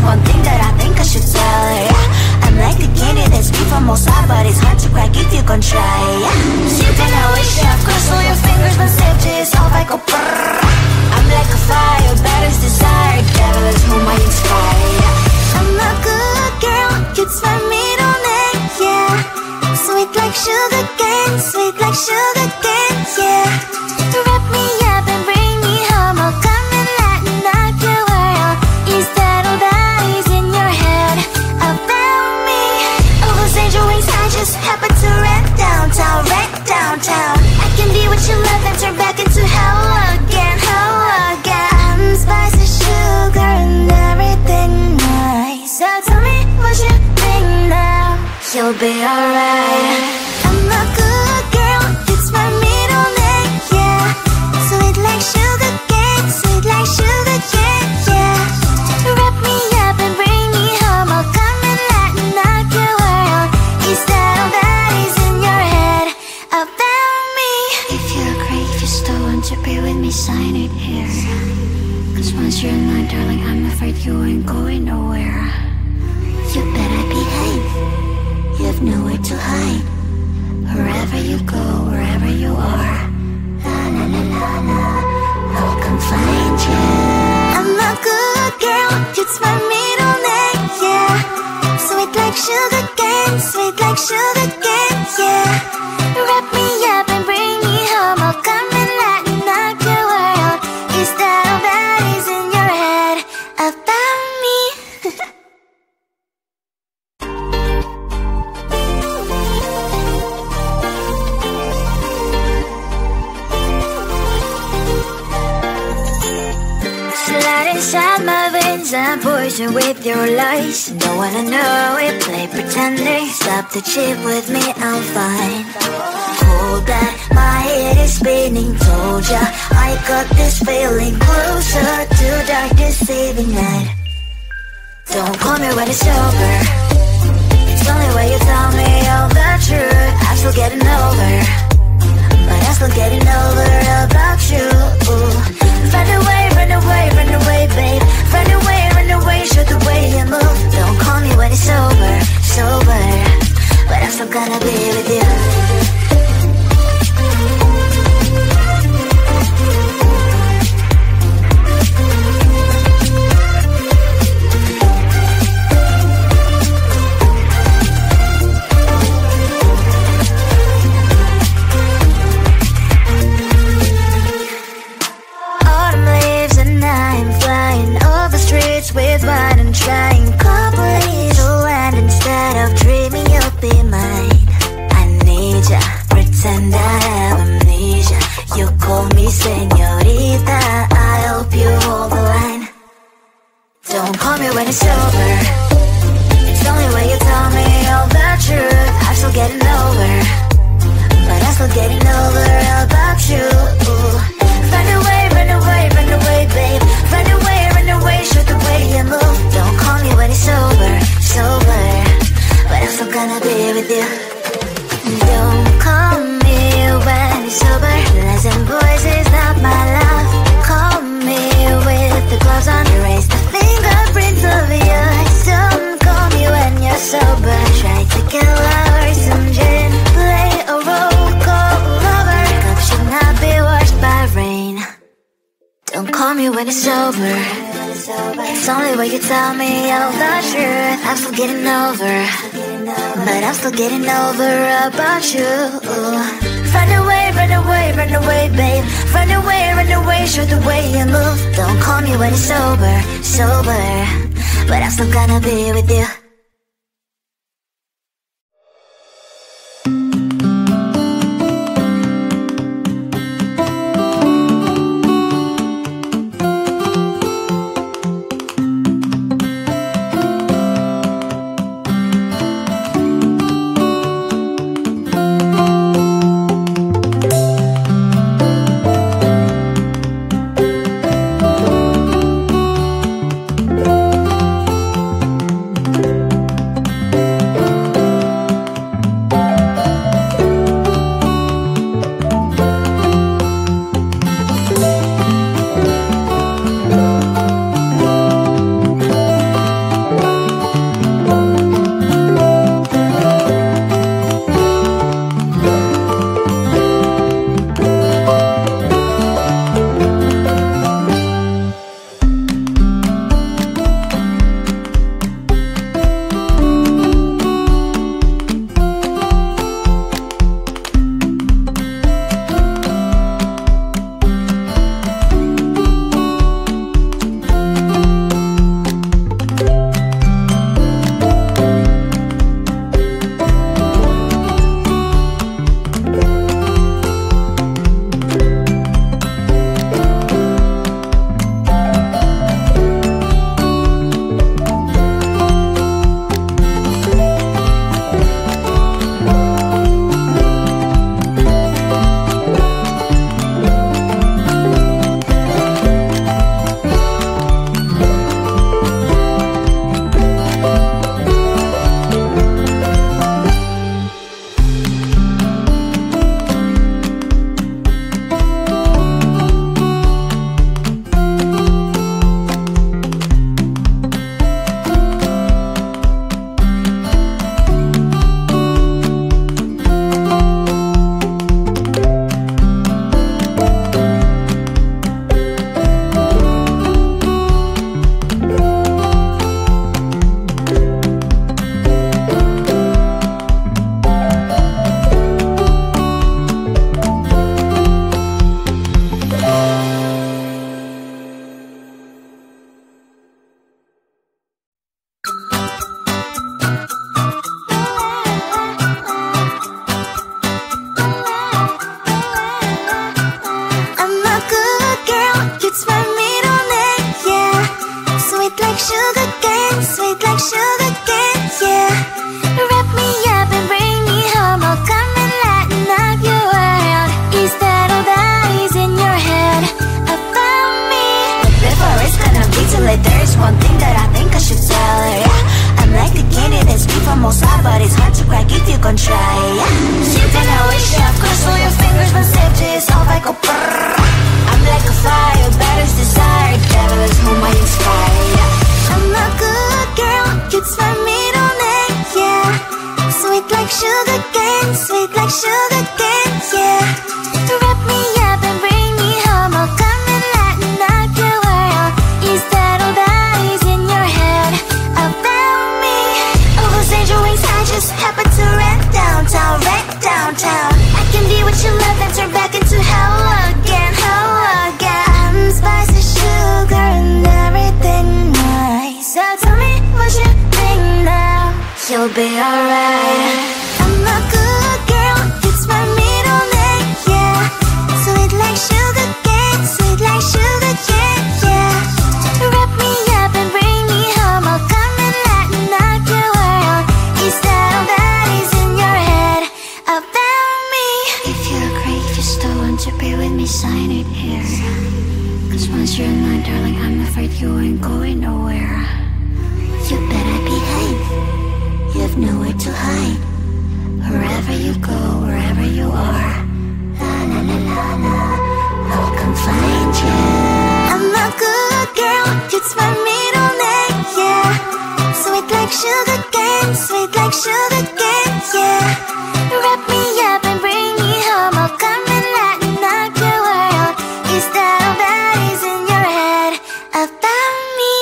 one thing that I think I should tell her, yeah. I'm like the candy that's sweet from outside, but it's hard to crack if you gon' try, yeah. Sweet and I wish I've crossed all your fingers, but safety is off, I go brrrr. I'm like a fire, bad as desire, devil is whom I inspire, yeah. I'm a good girl, it's my middle name, yeah. Sweet like sugar cane, sweet like sugar cane, yeah. Wrap me up and bring me home, I'll come and lighten up your world. Is that all that is in your head about me? All those angel wings I just happen to rent downtown, I can be what you love and turn back into hell again, spice and sugar and everything nice. So tell me what you think now, you'll be alright. I'm a good girl, it's my middle name, yeah. Sweet like sugar cane, sweet like sugar cane, yeah. Wrap me up and bring me home, I'll come and lighten up your world. Is that all that is in your head about me? If you agree, if you still want to be with me, sign it here. Cause once you're in line, darling, I'm afraid you ain't going nowhere. You better behave, you have nowhere to hide. Wherever you go, wherever you are, la la la la la, I'll come find you. I'm a good girl, it's my middle name, yeah. Sweet like sugar cane, sweet like sugar cane, yeah. Wrap me up and bring me home, I'll come and lighten up your world. Is that all that is in your head about me? Slide inside my veins and poison with your lies. Don't wanna know it, play pretending. Stop the chip with me, I'm fine. Hold that, my head is spinning. Told ya, I got this feeling closer to dark deceiving night. Don't call me when it's over. It's only when you tell me all the truth. I'm still getting over, but I'm still getting over about you. Run away, run away, run away, babe. Run away, show the way you move. Don't call me when it's over, sober, but I'm still gonna be with you. With wine and trying couples to land instead of dreaming you'll be mine. I need ya, pretend I have amnesia. You call me señorita, I hope you hold the line. Don't call me when it's over. It's only when you tell me all the truth. I'm still getting over, but I'm still getting over about you. Run away, run away, run away, babe. Run away, show the way you move. Don't call me when it's over, sober, but I'm still gonna be with you. Don't call me when it's over. Listen, boys is not my love. Call me with the gloves on. Erase the fingerprints of yours. Don't call me when you're sober. Try to get lovers, some gin, play a role, call lover. Cup should not be washed by rain. Don't call me when it's over. It's only when you tell me all the truth. I'm still getting over, but I'm still getting over about you. Run away, run away, run away, babe. Run away, show the way you move. Don't call me when it's over, sober, but I'm still gonna be with you. gon' try. Siempre la huella, cruzo your fingers when safety is off, I go brrr. I'm like a fire, baddest desire, devil is whom I inspire. I'm a good girl, cute smile middle name, yeah. Sweet like sugar cane, sweet like sugar cane, yeah. Wrap me up and bring me home, I'll come and lighten up your world. Is that all that is in your head about me? All those angel wings I just happen to rent downtown, I can be what you love and turn back into hell again, I'm spicy sugar and everything nice. So tell me what you think now, you'll be alright. I'm a good girl, it's my middle name, yeah. Sweet like sugar cane, sweet like sugar cane, yeah. Wrap me up and bring me home, I'll come and lighten up your world. Is that all that is in your head about me? If you agree, if you still want to be with me, sign it here. Cause once you're mine, darling, I'm afraid you ain't going nowhere. You better behave, you have nowhere to hide. Wherever you go, wherever you are, la la la la la, I'll come find you. I'm a good girl, it's my middle name, yeah. Sweet like sugar cane, sweet like sugar cane, yeah. Wrap me up and bring me home, I'll come and lighten up your world. Is that all that is in your head about me?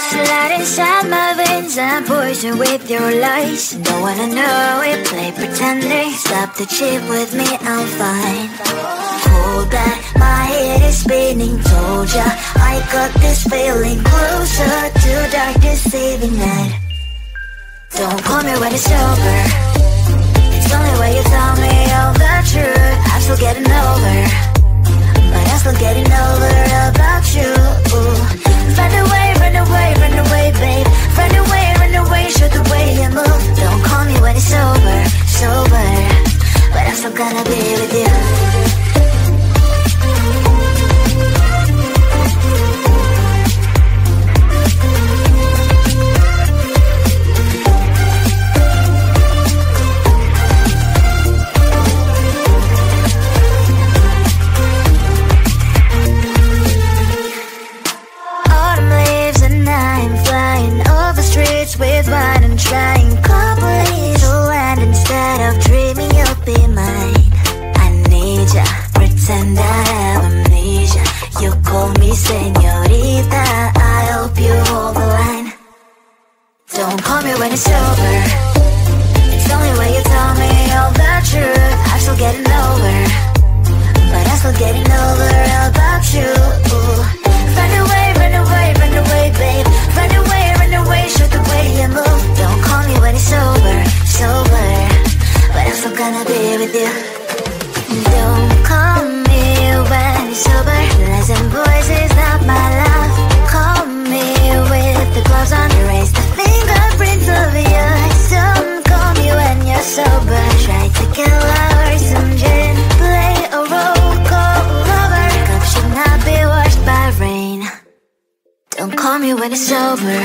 Slide inside my veins and poison with your lies. Don't wanna know it, play pretending. Stop the cheat with me, I'm fine. Hold back, my head is spinning. Told ya, I got this feeling. Closer to dark deceiving night. Don't call me when it's over. It's only when you tell me all the truth. I'm still getting over, but I'm still getting over about you. Run away, run away, run away, babe. Run away, show the way you move. Don't call me when it's over, sober, but I'm still gonna be with you. With wine and trying complete to land. Instead of dreaming you'll be mine, I need ya, pretend I have amnesia. You call me señorita, I hope you hold the line. Don't call me when it's over. It's only when you tell me all the truth. I'm still getting over, but I'm still getting over about you. Run away, run away, run away, babe. Run away, show the way you move. Don't call me when it's over, sober, but I'm still gonna be with you. Don't call me when it's sober. Listen, boys, is not my love. Call me with the gloves on. Erase the fingerprints of your eyes. Don't call me when you're sober. Try to kill hours, some gin, play a role, call lover. Cup should not be washed by rain. Don't call me when it's over.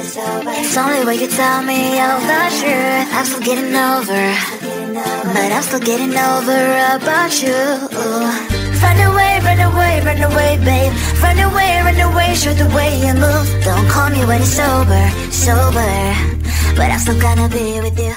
It's only when you tell me all the truth. I'm still getting over, but I'm still getting over about you. Run away, run away, run away, babe. Run away, show the way you move. Don't call me when it's sober, but I'm still gonna be with you.